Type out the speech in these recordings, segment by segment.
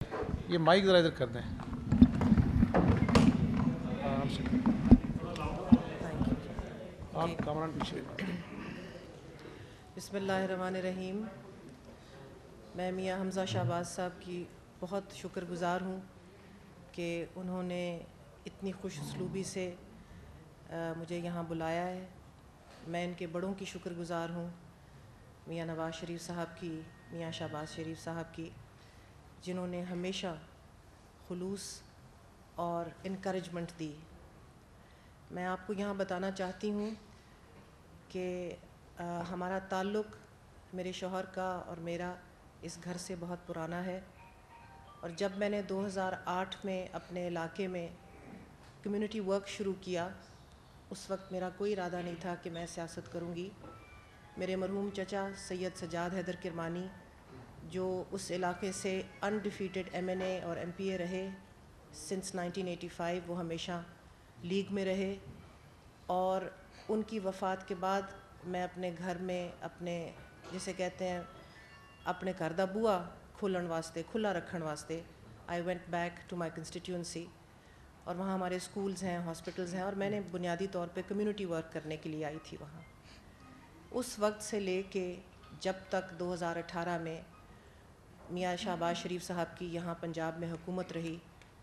یہ مائک ذرا ادھر کر دیں آرام سے. آپ کامران پیچھے. بسم اللہ الرحمن الرحیم. میں میاں حمزہ شہباز صاحب کی بہت شکر گزار ہوں کہ انہوں نے اتنی خوش اسلوبی سے مجھے یہاں بلایا ہے. میں ان کے بڑوں کی شکر گزار ہوں، میاں نواز شریف صاحب کی، میاں شہباز شریف صاحب کی، جنہوں نے ہمیشہ خلوص اور انکریجمنٹ دی. میں آپ کو یہاں بتانا چاہتی ہوں کہ ہمارا تعلق میرے شوہر کا اور میرا اس گھر سے بہت پرانا ہے، اور جب میں نے 2008 میں اپنے علاقے میں کمیونٹی ورک شروع کیا، اس وقت میرا کوئی ارادہ نہیں تھا کہ میں سیاست کروں گی. میرے مرحوم چچا سید سجاد حیدر کرمانی، جو اس علاقے سے انڈیفیٹڈ ایم این اے اور ایم پی اے رہے سنس 1985، وہ ہمیشہ لیگ میں رہے، اور ان کی وفات کے بعد میں اپنے گھر میں اپنے جسے کہتے ہیں اپنے گھر دا بوا کھولن واسطے، کھلا رکھن واسطے I went back to my constituency, اور وہاں ہمارے اسکولز ہیں، ہاسپٹلز ہیں، اور میں نے بنیادی طور پہ کمیونٹی ورک کرنے کے لیے آئی تھی وہاں. اس وقت سے لے کے جب تک 2018 میں میاں شہباز شریف صاحب کی یہاں پنجاب میں حکومت رہی،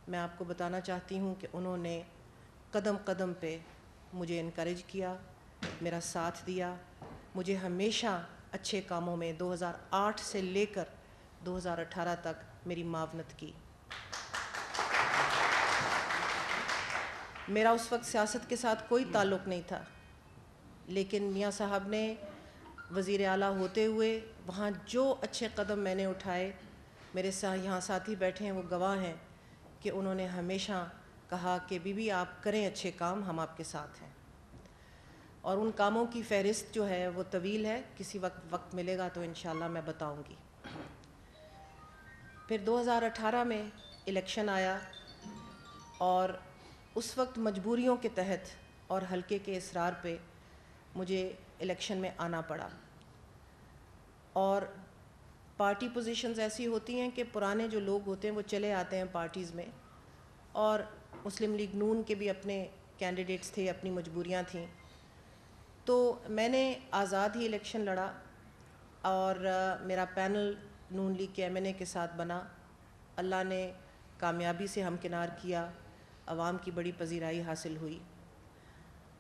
میں آپ کو بتانا چاہتی ہوں کہ انہوں نے قدم قدم پہ مجھے انکریج کیا، میرا ساتھ دیا، مجھے ہمیشہ اچھے کاموں میں 2008 سے لے کر 2018 تک میری معاونت کی. میرا اس وقت سیاست کے ساتھ کوئی تعلق نہیں تھا، لیکن میاں صاحب نے وزیر اعلیٰ ہوتے ہوئے وہاں جو اچھے قدم میں نے اٹھائے، میرے یہاں ساتھی بیٹھے ہیں وہ گواہ ہیں کہ انہوں نے ہمیشہ کہا کہ بی بی آپ کریں اچھے کام، ہم آپ کے ساتھ ہیں. اور ان کاموں کی فہرست جو ہے وہ طویل ہے، کسی وقت ملے گا تو انشاءاللہ میں بتاؤں گی. پھر 2018 میں الیکشن آیا، اور اس وقت مجبوریوں کے تحت اور حلقے کے اصرار پہ مجھے الیکشن میں آنا پڑا. اور پارٹی پوزیشنز ایسی ہوتی ہیں کہ پرانے جو لوگ ہوتے ہیں وہ چلے آتے ہیں پارٹیز میں، اور مسلم لیگ نون کے بھی اپنے کینڈیڈیٹس تھے، اپنی مجبوریاں تھیں. تو میں نے آزاد ہی الیکشن لڑا، اور میرا پینل نون لیگ کے ایم این اے کے ساتھ بنا. اللہ نے کامیابی سے ہمکنار کیا، عوام کی بڑی پذیرائی حاصل ہوئی.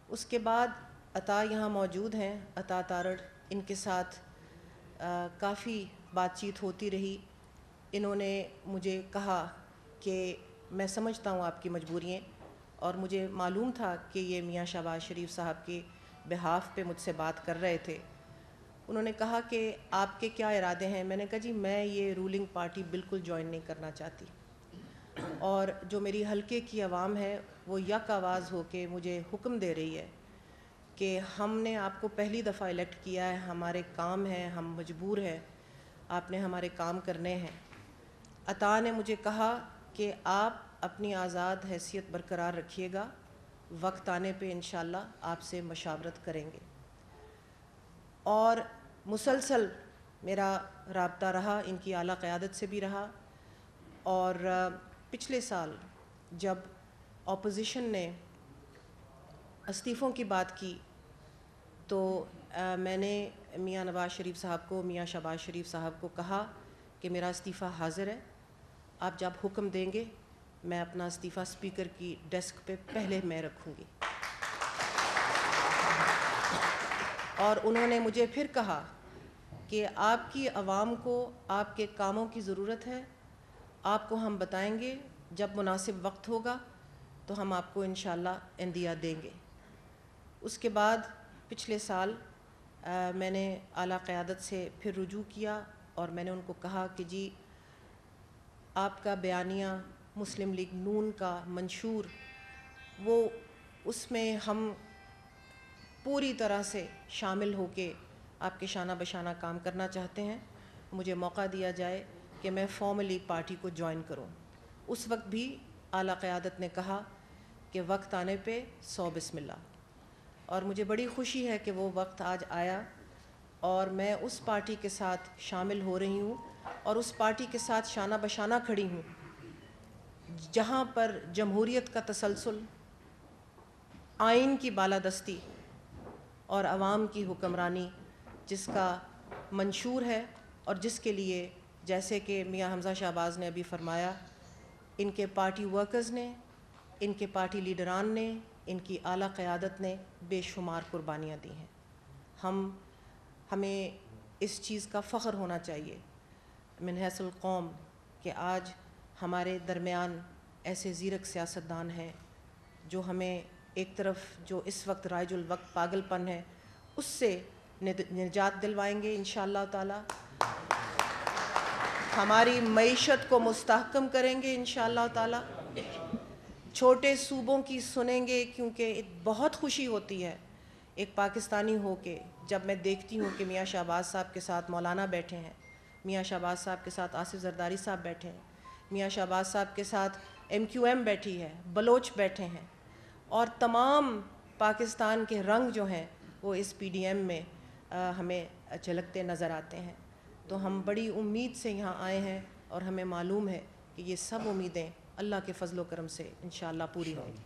اس کے بعد عطا یہاں موجود ہیں، عطا تارڑ، ان کے ساتھ کافی بات چیت ہوتی رہی. انہوں نے مجھے کہا کہ میں سمجھتا ہوں آپ کی مجبوریاں، اور مجھے معلوم تھا کہ یہ میاں شہباز شریف صاحب کے بہاف پہ مجھ سے بات کر رہے تھے. انہوں نے کہا کہ آپ کے کیا ارادے ہیں؟ میں نے کہا جی میں یہ رولنگ پارٹی بالکل جوائن نہیں کرنا چاہتی، اور جو میری حلقے کی عوام ہے وہ یک آواز ہو کے مجھے حکم دے رہی ہے کہ ہم نے آپ کو پہلی دفعہ الیکٹ کیا ہے، ہمارے کام ہیں، ہم مجبور ہیں، آپ نے ہمارے کام کرنے ہیں. عطا نے مجھے کہا کہ آپ اپنی آزاد حیثیت برقرار رکھیے گا، وقت آنے پہ انشاءاللہ آپ سے مشاورت کریں گے. اور مسلسل میرا رابطہ رہا، ان کی اعلیٰ قیادت سے بھی رہا. اور پچھلے سال جب اپوزیشن نے استعفوں کی بات کی تو میں نے میاں نواز شریف صاحب کو، میاں شہباز شریف صاحب کو کہا کہ میرا استعفیٰ حاضر ہے، آپ جب حکم دیں گے میں اپنا استعفیٰ اسپیکر کی ڈیسک پہ پہلے میں رکھوں گی. اور انہوں نے مجھے پھر کہا کہ آپ کی عوام کو آپ کے کاموں کی ضرورت ہے، آپ کو ہم بتائیں گے، جب مناسب وقت ہوگا تو ہم آپ کو انشاءاللہ عندیہ دیں گے. اس کے بعد پچھلے سال میں نے اعلیٰ قیادت سے پھر رجوع کیا، اور میں نے ان کو کہا کہ جی آپ کا بیانیہ مسلم لیگ نون کا منشور، وہ اس میں ہم پوری طرح سے شامل ہو کے آپ کے شانہ بشانہ کام کرنا چاہتے ہیں. مجھے موقع دیا جائے کہ میں فارملی پارٹی کو جوائن کروں. اس وقت بھی اعلیٰ قیادت نے کہا کہ وقت آنے پہ 100 بسم اللہ، اور مجھے بڑی خوشی ہے کہ وہ وقت آج آیا اور میں اس پارٹی کے ساتھ شامل ہو رہی ہوں اور اس پارٹی کے ساتھ شانہ بشانہ کھڑی ہوں جہاں پر جمہوریت کا تسلسل، آئین کی بالادستی اور عوام کی حکمرانی جس کا منشور ہے، اور جس کے لیے جیسے کہ میاں حمزہ شہباز نے ابھی فرمایا، ان کے پارٹی ورکرز نے، ان کے پارٹی لیڈران نے، ان کی اعلیٰ قیادت نے بے شمار قربانیاں دی ہیں۔ ہمیں اس چیز کا فخر ہونا چاہیے من حیث القوم کہ آج ہمارے درمیان ایسے زیرک سیاستدان ہیں جو ہمیں ایک طرف جو اس وقت رائج الوقت پاگل پن ہے اس سے نجات دلوائیں گے انشاءاللہ تعالی، ہماری معیشت کو مستحکم کریں گے انشاءاللہ تعالی، چھوٹے صوبوں کی سنیں گے، کیونکہ بہت خوشی ہوتی ہے ایک پاکستانی ہو کے جب میں دیکھتی ہوں کہ میاں شہباز صاحب کے ساتھ مولانا بیٹھے ہیں، میاں شہباز صاحب کے ساتھ آصف زرداری صاحب بیٹھے ہیں، میاں شہباز صاحب کے ساتھ MQM بیٹھی ہے، بلوچ بیٹھے ہیں، اور تمام پاکستان کے رنگ جو ہیں وہ اس PDM میں ہمیں جھلکتے نظر آتے ہیں۔ تو ہم بڑی امید سے یہاں آئے ہیں اور ہمیں معلوم ہے کہ یہ سب امیدیں اللہ کے فضل و کرم سے انشاءاللہ پوری ہوں گی۔